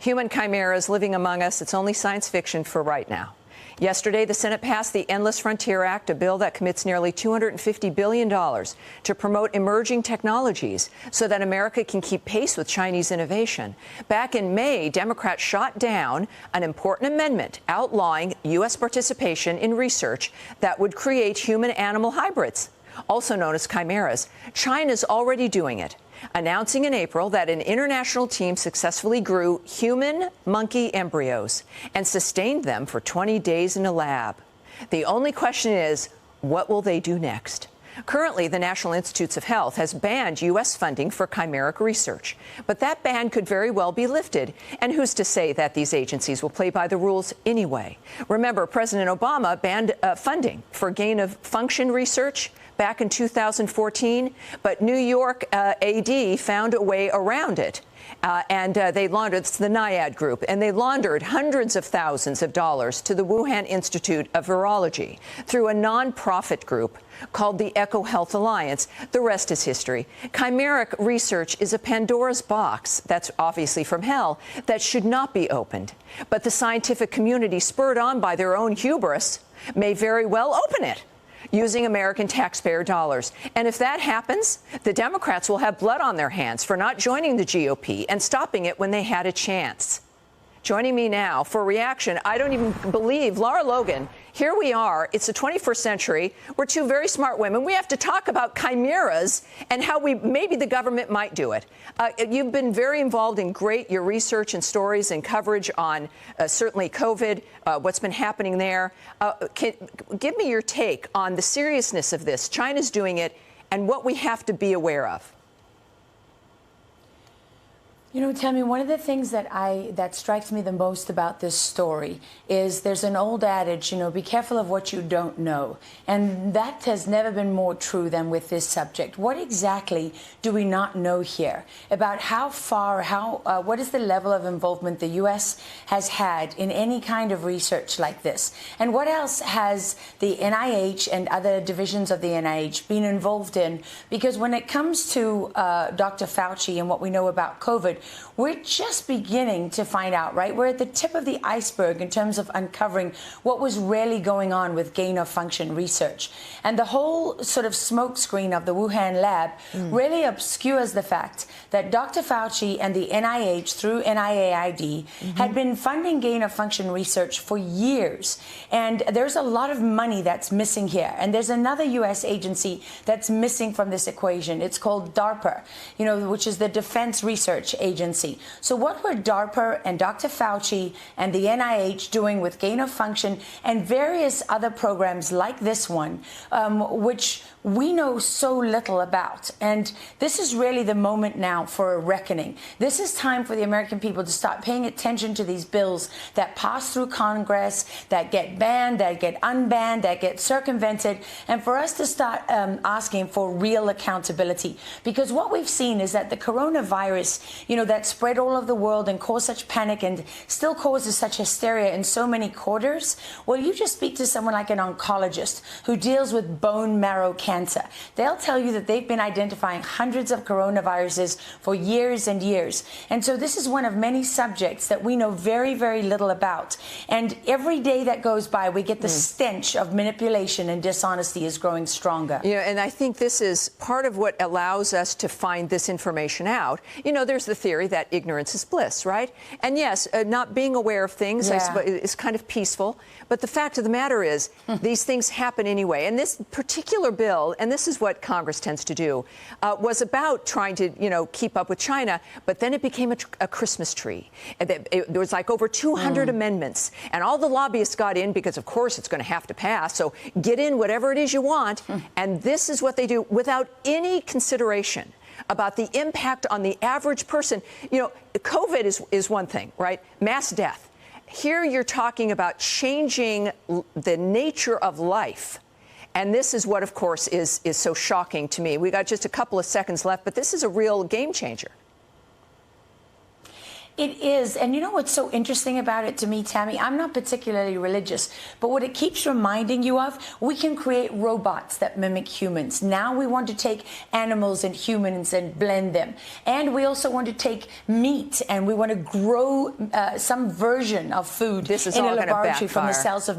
Human chimeras living among us, it's only science fiction for right now. Yesterday, the Senate passed the Endless Frontier Act, a bill that commits nearly $250 billion to promote emerging technologies so that America can keep pace with Chinese innovation. Back in May, Democrats shot down an important amendment outlawing U.S. participation in research that would create human-animal hybrids, also known as chimeras. China's already doing it, announcing in April that an international team successfully grew human monkey embryos and sustained them for 20 days in a lab. The only question is, what will they do next? Currently, the National Institutes of Health has banned U.S. funding for chimeric research, but that ban could very well be lifted. And who's to say that these agencies will play by the rules anyway? Remember, President Obama banned funding for gain-of-function research back in 2014, but New York AD found a way around it. They laundered, it's the NIAID group, and they laundered hundreds of thousands of dollars to the Wuhan Institute of Virology through a nonprofit group called the Eco Health Alliance. The rest is history. Chimeric research is a Pandora's box, that's obviously from hell, that should not be opened. But the scientific community, spurred on by their own hubris, may very well open it using American taxpayer dollars. And if that happens, the Democrats will have blood on their hands for not joining the GOP and stopping it when they had a chance. Joining me now for reaction, I don't even believe, Lara Logan, here we are. It's the 21st century. We're two very smart women. We have to talk about chimeras and how maybe the government might do it. You've been very involved in your research and stories and coverage on certainly COVID, what's been happening there. Give me your take on the seriousness of this. China's doing it and what we have to be aware of. You know, Tammy, one of the things that strikes me the most about this story is there's an old adage, you know, be careful of what you don't know. And that has never been more true than with this subject. What exactly do we not know here about how far, what is the level of involvement the U.S. has had in any kind of research like this? And what else has the NIH and other divisions of the NIH been involved in? Because when it comes to Dr. Fauci and what we know about COVID, we're just beginning to find out, right? We're at the tip of the iceberg in terms of uncovering what was really going on with gain-of-function research. And the whole sort of smokescreen of the Wuhan lab really obscures the fact that Dr. Fauci and the NIH through NIAID had been funding gain-of-function research for years. And there's a lot of money that's missing here. And there's another U.S. agency that's missing from this equation. It's called DARPA, you know, which is the Defense Research Agency. So what were DARPA and Dr. Fauci and the NIH doing with gain-of-function and various other programs like this one, which we know so little about? And this is really the moment now for a reckoning. This is time for the American people to start paying attention to these bills that pass through Congress, that get banned, that get unbanned, that get circumvented, and for us to start asking for real accountability. Because what we've seen is that the coronavirus, you know, that spread all over the world and caused such panic and still causes such hysteria in so many quarters. Well, you just speak to someone like an oncologist who deals with bone marrow cancer. They'll tell you that they've been identifying hundreds of coronaviruses for years and years. And so this is one of many subjects that we know very, very little about. And every day that goes by, we get the stench of manipulation and dishonesty is growing stronger. Yeah, and I think this is part of what allows us to find this information out. You know, there's the theory that ignorance is bliss, right? And yes, not being aware of things is kind of peaceful. But the fact of the matter is, these things happen anyway. And this particular bill, and this is what Congress tends to do, was about trying to, you know, keep up with China. But then it became a Christmas tree. There was like over 200 amendments. And all the lobbyists got in because, of course, it's going to have to pass. So get in whatever it is you want. And this is what they do without any consideration about the impact on the average person. You know, COVID is one thing, right? Mass death. Here you're talking about changing the nature of life. And this is what, of course, is so shocking to me. We got just a couple of seconds left, but this is a real game changer. It is. And you know what's so interesting about it to me, Tammy? I'm not particularly religious, but what it keeps reminding you of, we can create robots that mimic humans. Now we want to take animals and humans and blend them. And we also want to take meat and we want to grow some version of food This is in all a gonna laboratory from the backfire. cells of